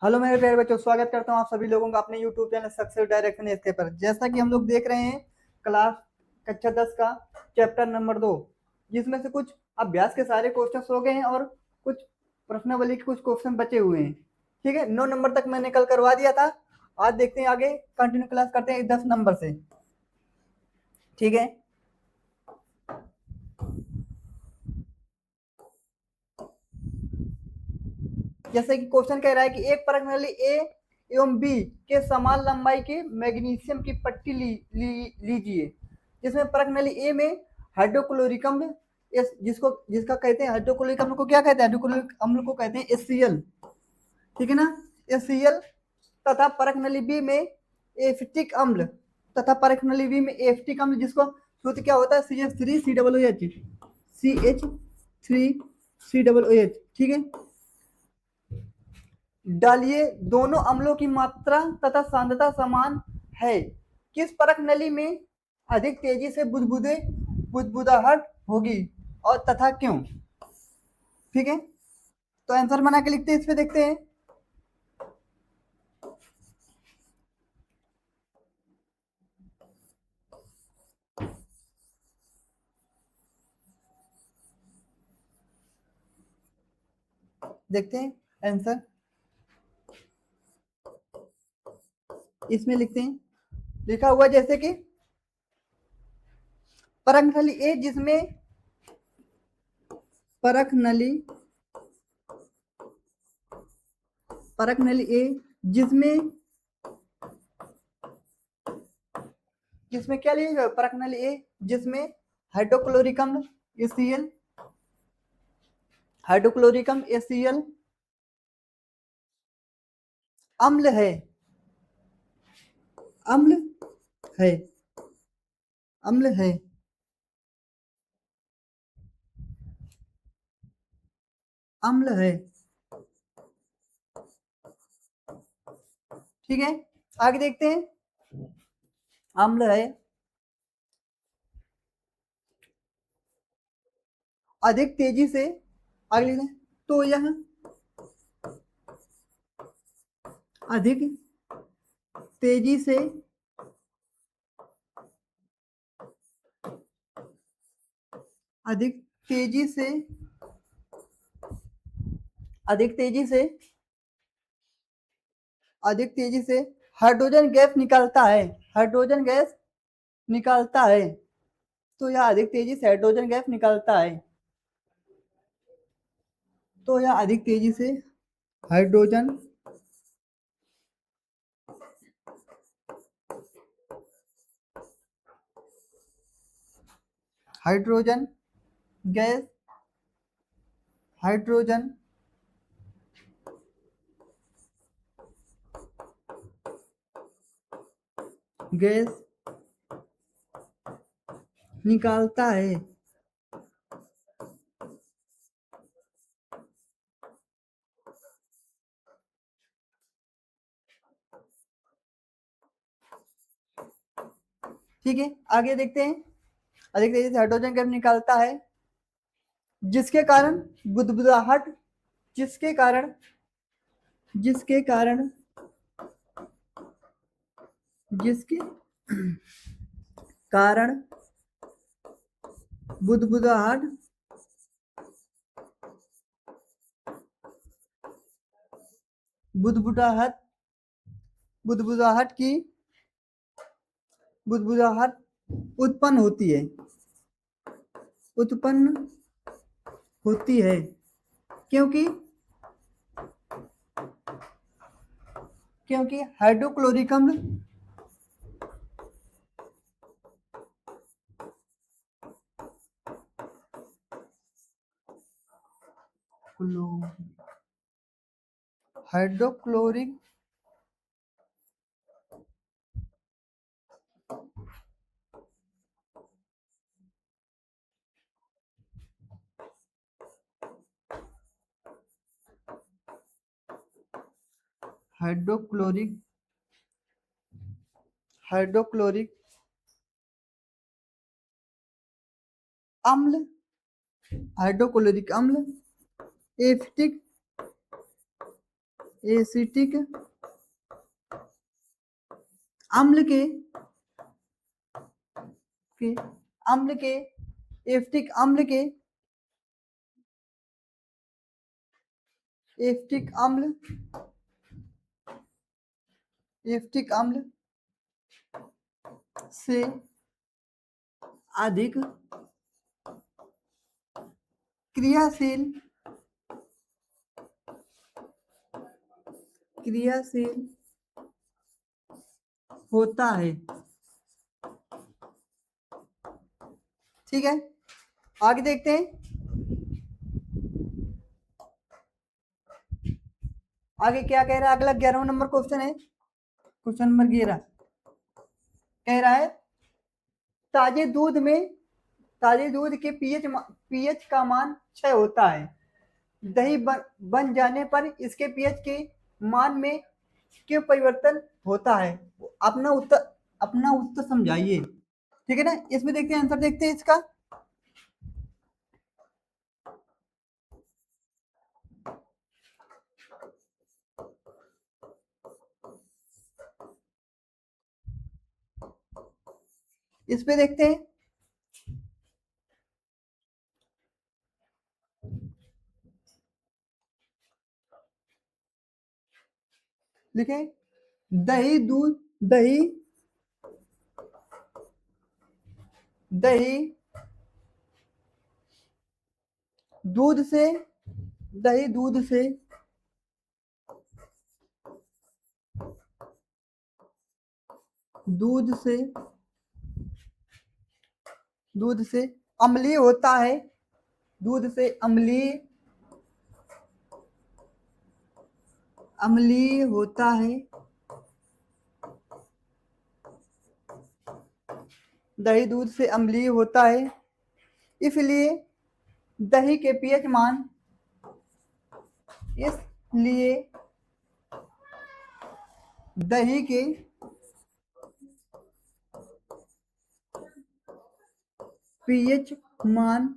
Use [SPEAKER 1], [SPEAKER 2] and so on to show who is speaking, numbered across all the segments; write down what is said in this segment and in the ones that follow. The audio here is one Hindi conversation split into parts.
[SPEAKER 1] हेलो मेरे प्यारे बच्चों, स्वागत करता हूँ आप सभी लोगों का अपने यूट्यूब चैनल सक्सेस डायरेक्शन इसके पर। जैसा कि हम लोग देख रहे हैं क्लास कक्षा 10 का चैप्टर नंबर 2, जिसमें से कुछ अभ्यास के सारे क्वेश्चन हो गए हैं और कुछ प्रश्नावली के कुछ क्वेश्चन बचे हुए हैं। ठीक है, 9 नंबर तक मैंने कल करवा दिया था। आज देखते हैं, आगे कंटिन्यू क्लास करते हैं 10 नंबर से। ठीक है, जैसे कि क्वेश्चन कह रहा है कि एक परख नली ए एवं बी के समान लंबाई के मैग्नीशियम की पट्टी लीजिए, जिसमें परख नली ए में हाइड्रोक्लोरिक अम्ल, जिसका कहते हैं हाइड्रोक्लोरिक अम्ल को क्या कहते हैं, हाइड्रोक्लोरिक अम्ल को कहते हैं HCl। ठीक है ना, HCl। तथा परख नली बी में एसिटिक अम्ल, तथा परख नली बी में एसिटिक अम्ल, जिसको सूत्र क्या होता है CH3COOH, CH3COOH। ठीक है, डालिए दोनों अम्लों की मात्रा तथा सांद्रता समान है। किस परख नली में अधिक तेजी से बुदबुदाहट होगी और तथा क्यों? ठीक है, तो आंसर बना के लिखते हैं, इस पे देखते हैं। देखते हैं आंसर, इसमें लिखते हैं। लिखा हुआ जैसे कि परख नली ए, जिसमें परख नली ए जिसमें जिसमें क्या लिखा, परख नली ए जिसमें हाइड्रोक्लोरिक अम्ल HCl, हाइड्रोक्लोरिक अम्ल HCl अम्ल है, अम्ल है, अम्ल है। अम्ल है। ठीक है, आगे देखते हैं। अम्ल है, अधिक तेजी से, आगे लिखते हैं, तो यह अधिक तेजी से अधिक तेजी से अधिक तेजी से अधिक तेजी से हाइड्रोजन गैस निकालता है, हाइड्रोजन गैस निकालता है। तो यह अधिक तेजी से हाइड्रोजन गैस निकालता है, तो यह अधिक तेजी से hydrogen hydrogen gas hydrogen gas निकालता है। ठीक है, आगे देखते हैं। अधिक तेजी से हाइड्रोजन गैस निकालता है, जिसके कारण बुदबुदाहट जिसके कारण जिसके कारण जिसके कारण बुदबुदाहट बुदबुदाहट बुदबुदाहट की बुदबुदाहट उत्पन्न होती है, उत्पन्न होती है, क्योंकि क्योंकि हाइड्रोक्लोरिक अम्ल हाइड्रोक्लोरिक हाइड्रोक्लोरिक हाइड्रोक्लोरिक अम्ल हाइड्रोक्लोरिक अम्ल एसिटिक एसिटिक अम्ल के अम्ल के एसिटिक अम्ल के एसिटिक अम्ल एसिटिक अम्ल से अधिक क्रियाशील होता है। ठीक है, आगे देखते हैं। आगे क्या कह रहा है, अगला 11वां नंबर क्वेश्चन है। क्वेश्चन नंबर 11 कह रहा है ताजे दूध के पीएच का मान 6 होता है। दही बन जाने पर इसके पीएच के मान में क्यों परिवर्तन होता है? अपना उत्तर समझाइए। ठीक है ना, इसमें देखते हैं, आंसर देखते हैं इसका। इस पे देखते हैं। लिखे दही दूध दही दही दूध से दही दूध से अम्लीय होता है। दूध से अम्लीय होता है। दही दूध से अम्लीय होता है, इसलिए दही के पीएच मान इसलिए दही के पीएच मान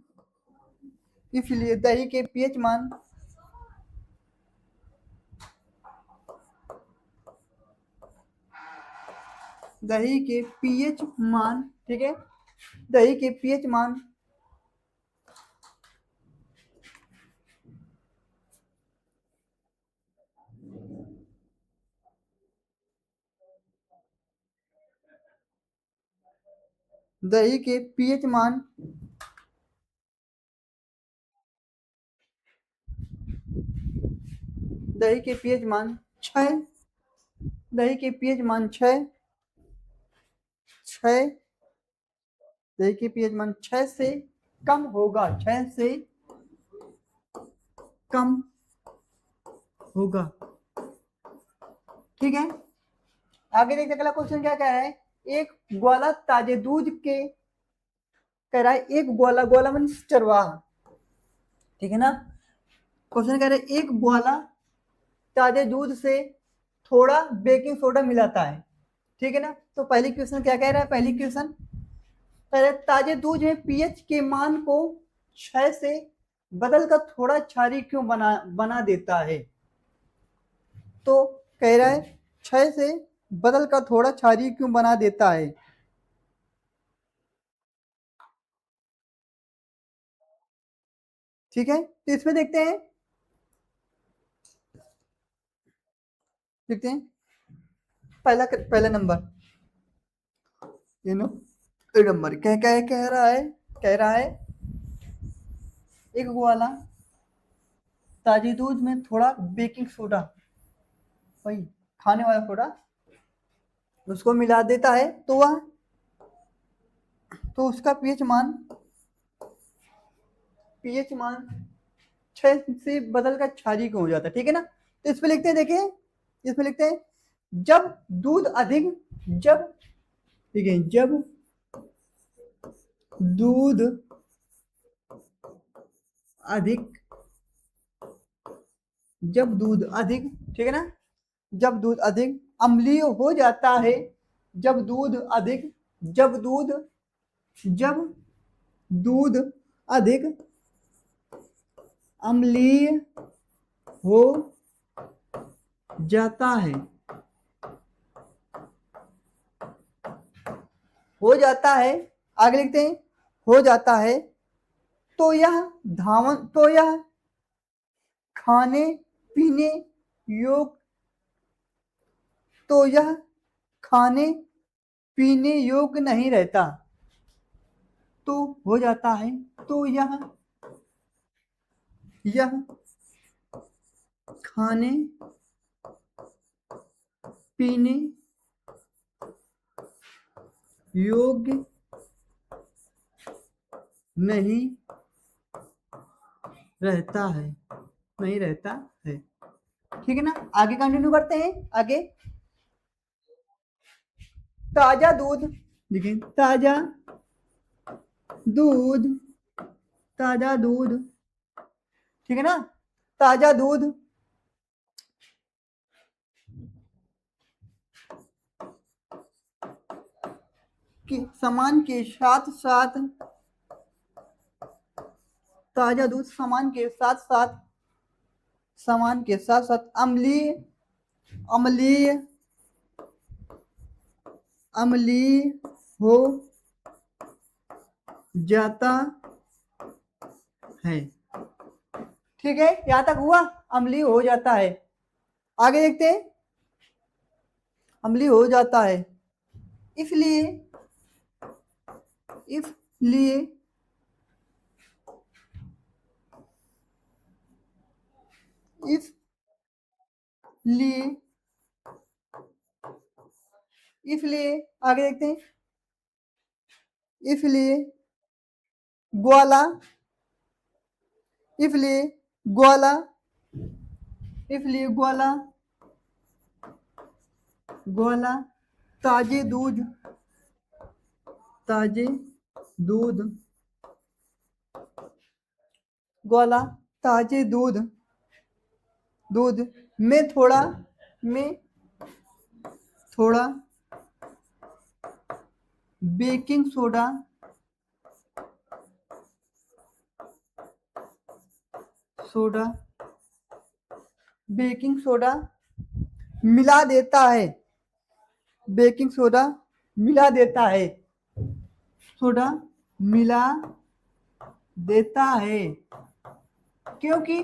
[SPEAKER 1] इसलिए दही के पीएच मान दही के पीएच मान ठीक है, दही के पीएच मान दही के पीएच मान दही के पीएच मान 6 दही के पीएच मान 6 दही के पीएच मान 6 से कम होगा। 6 से कम होगा। ठीक है, आगे देखते अगला क्वेश्चन क्या कह रहा है। एक ग्वाला ताजे दूध के कह रहा है एक ग्वाला मीन्स चरवाहा। ठीक है ना, क्वेश्चन कह रहा है एक ग्वाला ताजे दूध से थोड़ा बेकिंग सोडा मिलाता है। ठीक है ना, तो पहली क्वेश्चन क्या कह रहा है। पहली क्वेश्चन कह रहा है ताजे दूध में पीएच के मान को 6 से बदल कर थोड़ा क्षारीय क्यों बना देता है? तो कह रहा है 6 से बदल कर थोड़ा क्षारीय क्यों बना देता है? ठीक है, तो इसमें देखते हैं पहला नंबर नंबर कह रहा है एक ग्वाला ताजे दूध में थोड़ा बेकिंग सोडा वही खाने वाला सोडा उसको मिला देता है, तो उसका पीएच मान 6 से बदल कर क्षारीय क्यों हो जाता है? ठीक है ना, तो इस पे लिखते हैं, देखिए इसमें लिखते हैं जब दूध अधिक जब ठीक है दूध अधिक जब दूध अधिक ठीक है ना, जब दूध अधिक अम्लीय हो जाता है। जब दूध अधिक जब दूध अधिक अम्लीय हो जाता है, हो जाता है, आगे लिखते हैं हो जाता है, तो यह तो यह खाने पीने योग्य, तो यह खाने पीने योग्य नहीं रहता। तो हो जाता है, तो यह खाने पीने योग्य नहीं रहता है, नहीं रहता है। ठीक है ना, आगे कंटिन्यू करते हैं। आगे ताजा दूध, देखिए ताजा दूध, ताजा दूध, ठीक है ना, ताजा दूध के सामान के साथ साथ, ताजा दूध सामान के साथ साथ, सामान के साथ साथ अम्लीय, अम्लीय, अम्लीय हो जाता है। ठीक है, यहां तक हुआ, अम्लीय हो जाता है। आगे देखते हैं, अम्लीय हो जाता है, इसलिए, इसलिए इसलिए इसलिए आगे देखते हैं, इसलिए ग्वाला, इसलिए ग्वाला, इसलिए ग्वाला, ग्वाला ताजे दूध, ताजे दूध, ग्वाला ताजे दूध, दूध में थोड़ा, में थोड़ा baking soda, soda, baking soda मिला देता है, बेकिंग सोडा मिला देता है, सोडा मिला देता है, क्योंकि,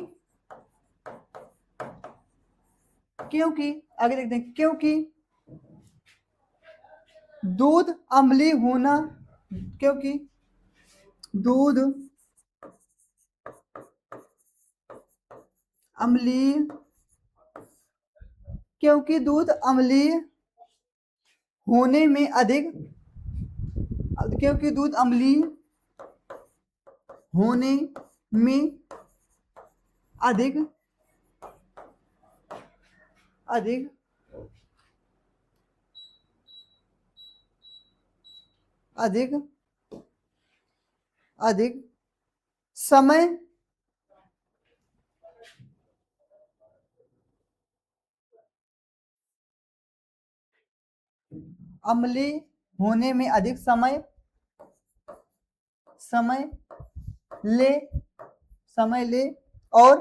[SPEAKER 1] क्योंकि आगे देखते हैं, क्योंकि दूध अम्लीय होना, क्योंकि दूध अम्लीय, क्योंकि दूध अम्लीय होने में अधिक, क्योंकि दूध अम्लीय होने में अधिक, अधिक, अधिक, अधिक समय अम्लीय होने में अधिक समय, समय ले, समय ले, और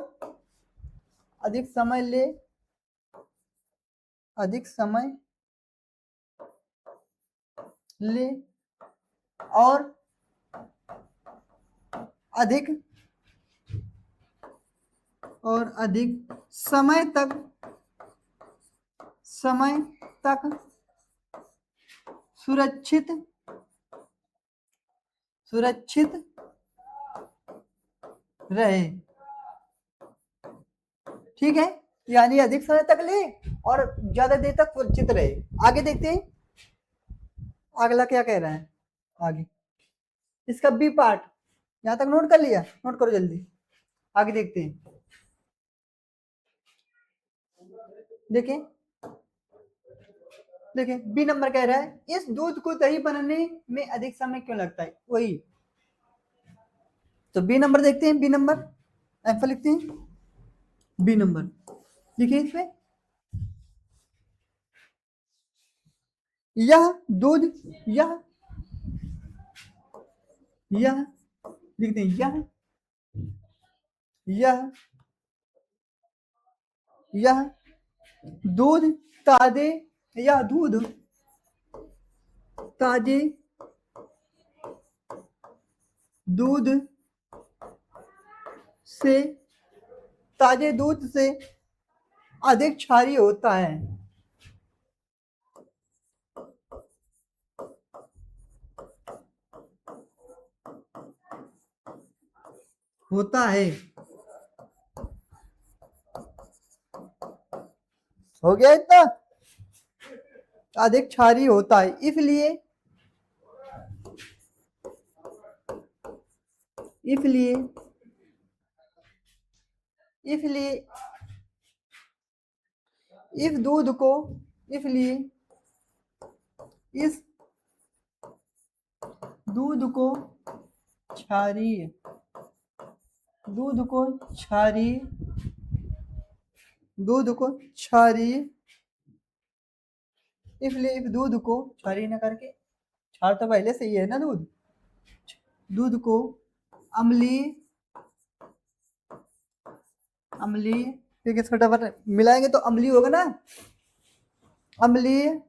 [SPEAKER 1] अधिक समय ले, अधिक समय ले, और अधिक, और अधिक समय तक, समय तक सुरक्षित, सुरक्षित रहे। ठीक है, यानी अधिक समय तक ले और ज्यादा देर तक सुरक्षित रहे। आगे देखते हैं अगला क्या कह रहा है। आगे इसका बी पार्ट, यहां तक नोट कर लिया, नोट करो जल्दी, आगे देखते हैं। देखें, देखें बी नंबर कह रहा है इस दूध को दही बनाने में अधिक समय क्यों लगता है, वही तो बी नंबर देखते हैं। बी नंबर आंसर लिखते हैं, बी नंबर लिखिए इसमें, यह दूध, यह लिखते हैं, यह दूध ताजे या दूध ताजे दूध से ताजे दूध से अधिक क्षारीय होता है। होता है। हो गया इतना? अधिक क्षारीय होता है, इसलिए इसलिए इसलिए इस दूध को इसलिए इस दूध को क्षारीय दूध को क्षारीय दूध को क्षारीय इसलिए इस दूध को क्षारीय न करके, क्षार तो पहले से ही है ना दूध, दूध को अम्लीय अम्लीय ठीक है, फटाफट मिलाएंगे तो अम्लीय होगा ना। अम्लीय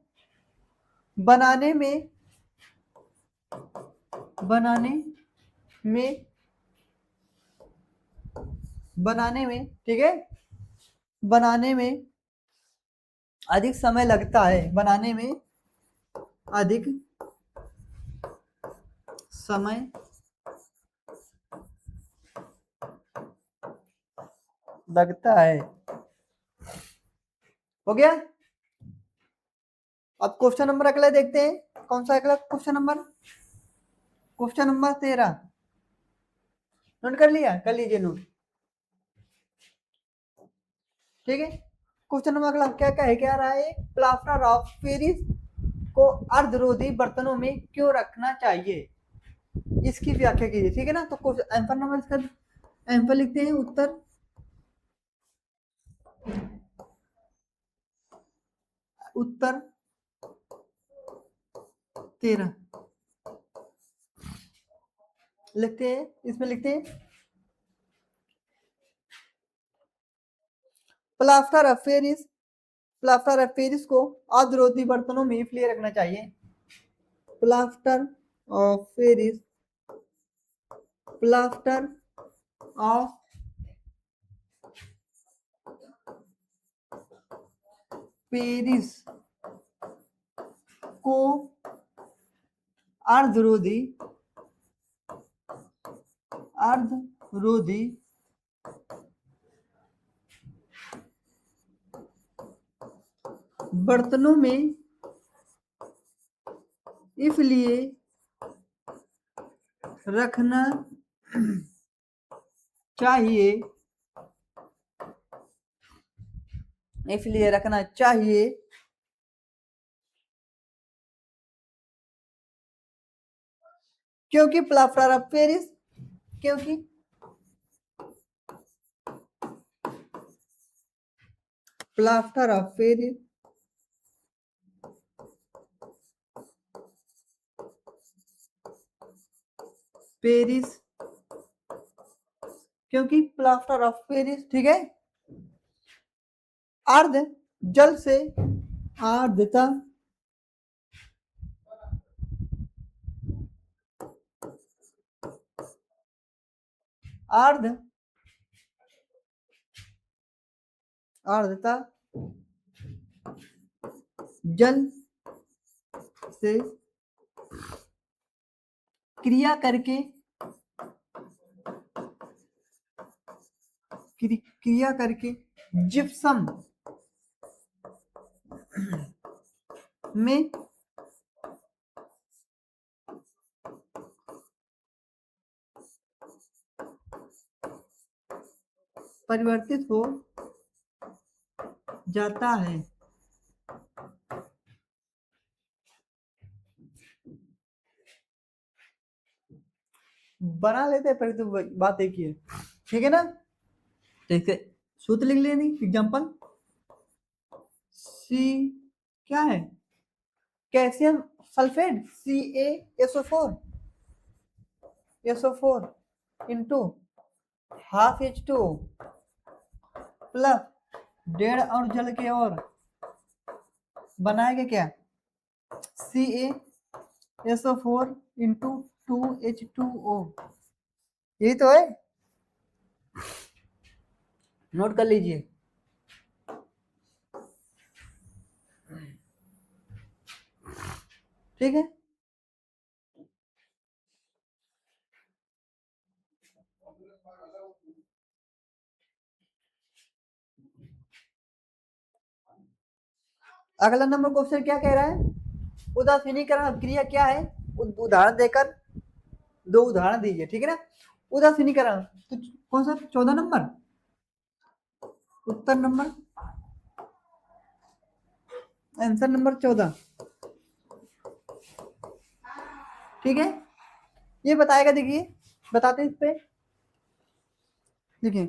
[SPEAKER 1] बनाने में ठीक है, बनाने में अधिक समय लगता है। बनाने में अधिक समय लगता है। हो गया? अब क्वेश्चन नंबर अगला देखते हैं। कौन सा अगला question number? Question number 13 note कर लिया? कर लीजिए नोट। ठीक है, क्वेश्चन नंबर अगला क्या क्या रहा है? प्लास्टर ऑफ पेरिस को अर्धरोधी बर्तनों में क्यों रखना चाहिए, इसकी व्याख्या कीजिए। ठीक है ना, तो आंसर नंबर इसका आंसर लिखते हैं। उत्तर 13 लिखते हैं। इसमें लिखते हैं प्लास्टर ऑफ पेरिस को अर्धरोधी बर्तनों में इसलिए रखना चाहिए। प्लास्टर ऑफ पेरिस को अर्धरोधी बर्तनों में इसलिए रखना चाहिए क्योंकि प्लास्टर ऑफ पेरिस क्योंकि प्लास्टर ऑफ पेरिस ठीक है, अर्ध जल से आर्द्रता जल से क्रिया करके जिप्सम में परिवर्तित हो जाता है। बना लेते हैं, पर तो बात एक ही है। ठीक है ना, ठीक है, सूत्र लिख लेनी। एग्जांपल सी क्या है? Calcium sulphate CaSO4 into ½ H2O plus डेढ़ और जल के और बनाएगा क्या, CaSO4 इंटू 2H2O। यही तो है, नोट कर लीजिए। ठीक है, अगला नंबर क्वेश्चन क्या कह रहा है, उदासीनीकरण अभिक्रिया क्या है, उदाहरण देकर दो उदाहरण दीजिए। ठीक है ना, उदासीनीकरण तो कौन सा, 14 नंबर, उत्तर नंबर, आंसर नंबर 14। ठीक है, ये बताएगा, देखिए बताते हैं इस पे, देखिए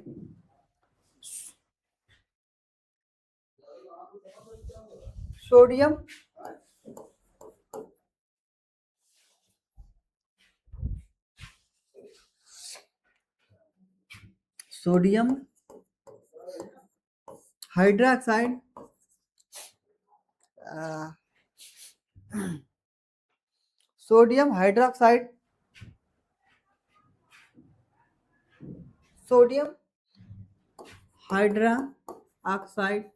[SPEAKER 1] sodium sodium hydroxide sodium hydroxide sodium hydra oxide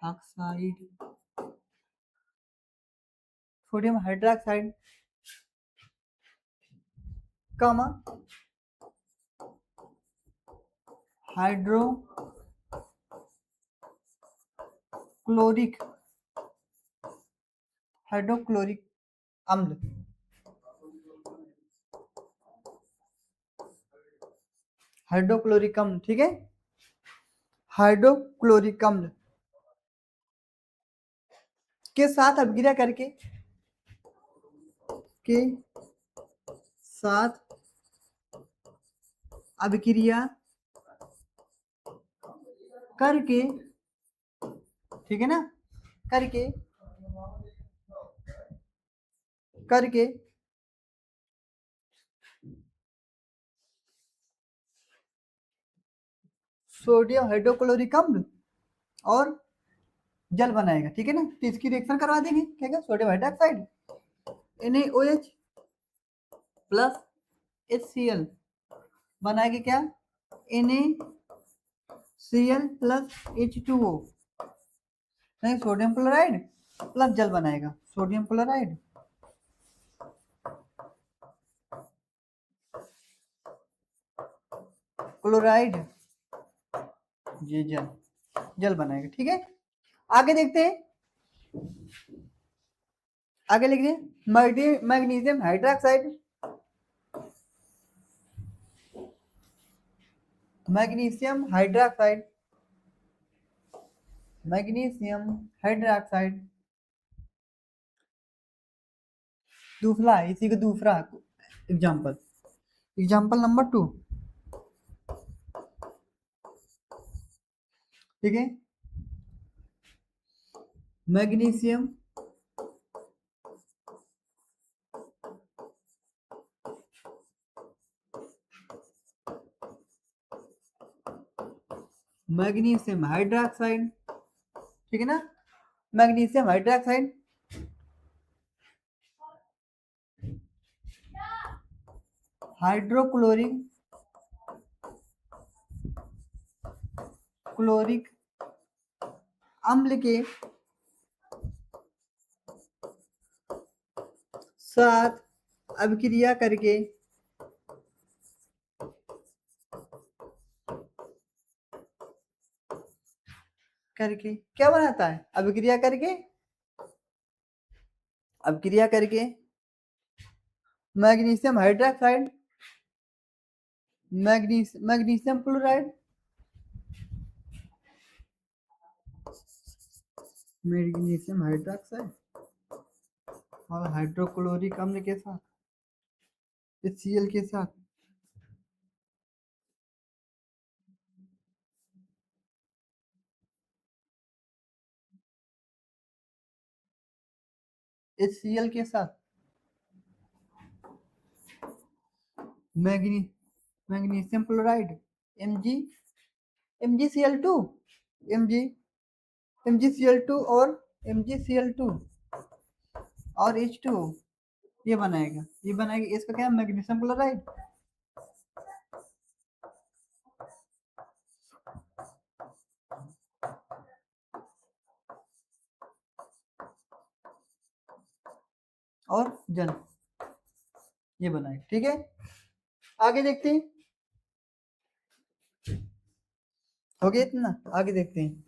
[SPEAKER 1] oxide sodium hydroxide कमा हाइड्रोक्लोरिक हाइड्रोक्लोरिक अम्ल, हाइड्रोक्लोरिक अम्ल। ठीक है, हाइड्रोक्लोरिक अम्ल के साथ अभिक्रिया करके के साथ अभिक्रिया करके, ठीक है ना, करके करके सोडियम हाइड्रोक्लोरिक अम्ल और जल बनाएगा। ठीक है ना, तो इसकी रिएक्शन करवा देंगे, क्या क्या, sodium hydroxide NaOH plus HCl बनाएगी क्या, NaCl प्लस H2O, नहीं सोडियम क्लोराइड प्लस जल बनाएगा, सोडियम क्लोराइड क्लोराइड ये जल जल बनाएगा। ठीक है, आगे देखते हैं, आगे लिखिए magnesium hydroxide magnesium hydroxide magnesium hydroxide दूसरा है, इसी का दूसरा एग्जाम्पल, एग्जाम्पल नंबर 2। ठीक है, मैग्नीशियम मैग्नीशियम हाइड्रोक्साइड, ठीक है ना, मैग्नीशियम हाइड्रोक्साइड हाइड्रोक्लोरिक क्लोरिक अम्ल के साथ अभिक्रिया करके करके क्या बनाता है, अभिक्रिया करके magnesium hydroxide magnesium chloride magnesium hydroxide और हाइड्रोक्लोरिक अम्ल के साथ HCl के साथ HCl के साथ मैग्नी magnesium chloride Mg MgCl2 Mg MgCl2 और MgCl2 और H2O ये बनाएगा इसका क्या है, मैग्नीशियम क्लोराइड। और जल ये बनाएगा। ठीक है, आगे देखते हैं। हो गया इतना, आगे देखते हैं।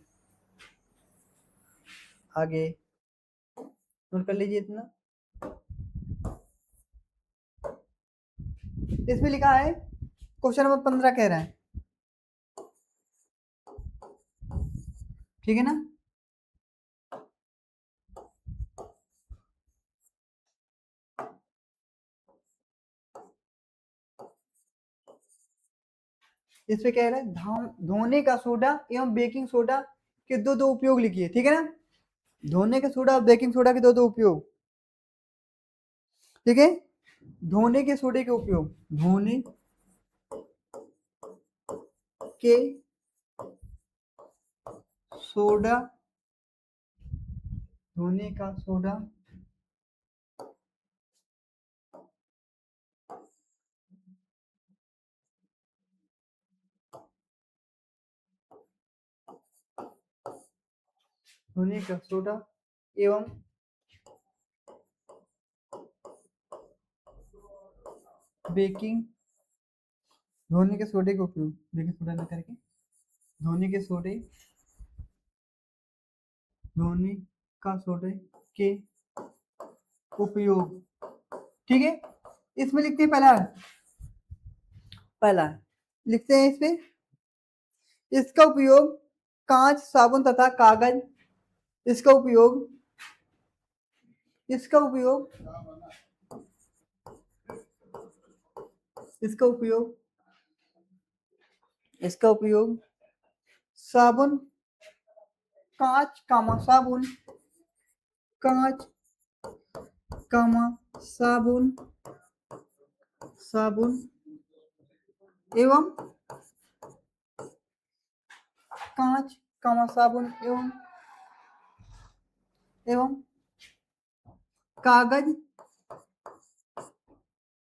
[SPEAKER 1] आगे नोट कर लीजिए इतना। इसमें लिखा है क्वेश्चन नंबर 15 कह रहा है, ठीक है ना। इसमें कह रहा है धोने का सोडा एवं बेकिंग सोडा के दो दो उपयोग लिखिए, ठीक है ना। धोने का सोडा और बेकिंग सोडा के दो दो उपयोग, ठीक है। धोने के सोडे के उपयोग, धोने के सोडा, धोने का सोडा धोने का सोडा एवं बेकिंग, धोने के सोडे का उपयोग, बेकिंग सोडा न करके धोने के सोडे, धोने का सोडे के उपयोग, ठीक है। इसमें लिखते हैं पहला लिखते हैं इसमें, इसका उपयोग कांच, साबुन तथा कागज, इसका उपयोग इसका उपयोग इसका उपयोग इसका उपयोग साबुन, कांच कामा साबुन, कांच कामा साबुन, साबुन एवं कांच कामा साबुन एवं कागज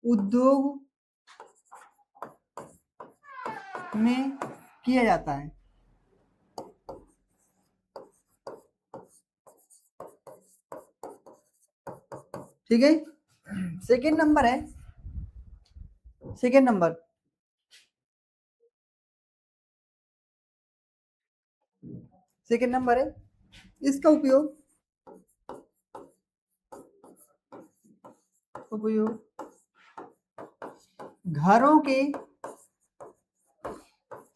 [SPEAKER 1] उद्योग में किया जाता है। ठीक है, सेकंड नंबर है, सेकंड नंबर है इसका उपयोग घरों के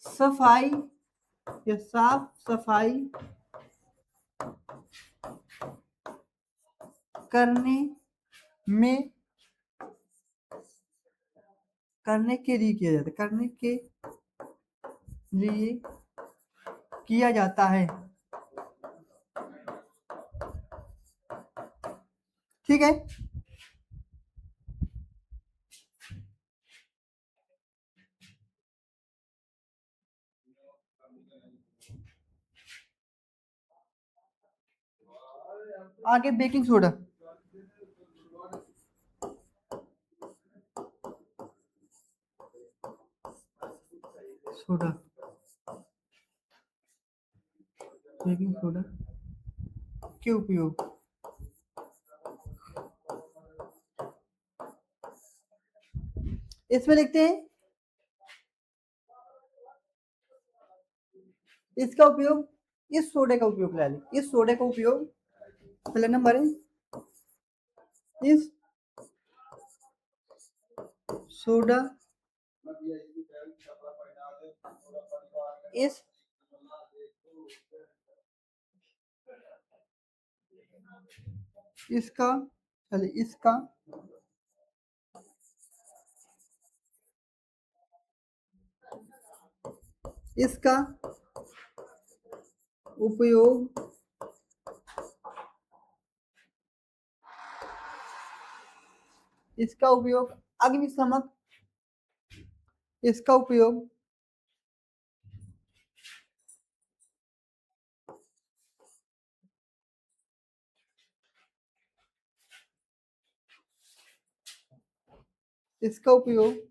[SPEAKER 1] सफाई या साफ सफाई करने के लिए किया जाता है, ठीक है। आगे बेकिंग सोडा, बेकिंग सोडा के उपयोग, इसमें लिखते हैं इसका उपयोग, इस सोडे का उपयोग ला लें, इस सोडे का उपयोग पहला नंबर है, इस सोडा इस इसका चलिए इसका उपयोग अग्निशमक, इसका उपयोग इसका उपयोग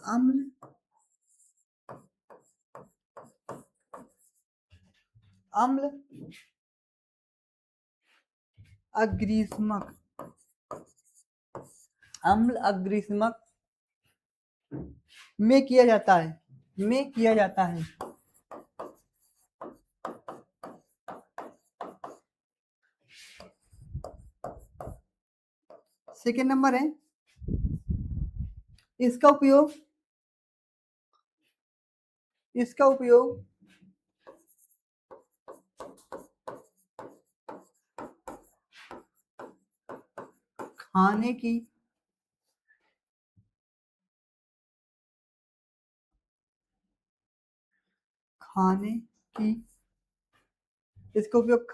[SPEAKER 1] अम्ल अम्ल अग्निशमक अम्ल अग्निशमक में किया जाता है। सेकेंड नंबर है इसका उपयोग खाने की इसका उपयोग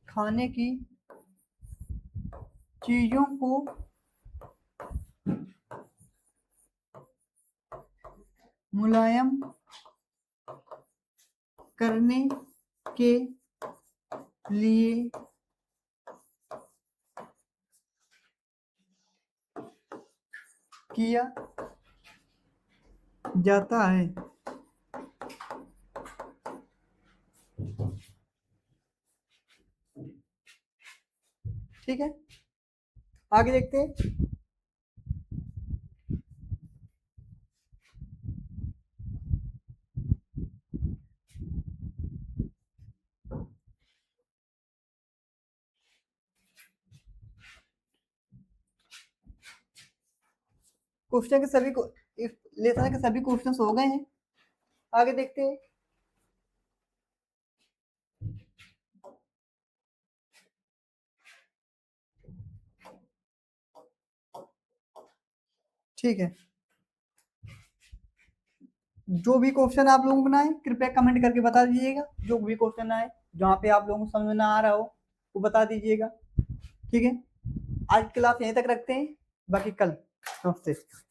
[SPEAKER 1] खाने की चीजों को मुलायम करने के लिए किया जाता है। ठीक है, आगे देखते हैं। क्वेश्चन के सभी लेसन के सभी क्वेश्चंस हो गए हैं, आगे देखते हैं। ठीक है, जो भी क्वेश्चन आप लोगों को ना आए कृपया कमेंट करके बता दीजिएगा। जो भी क्वेश्चन आए जहाँ पे आप लोगों को समझ में ना आ रहा हो वो बता दीजिएगा। ठीक है, आज क्लास यहीं तक रखते हैं, बाकी कल। नमस्ते।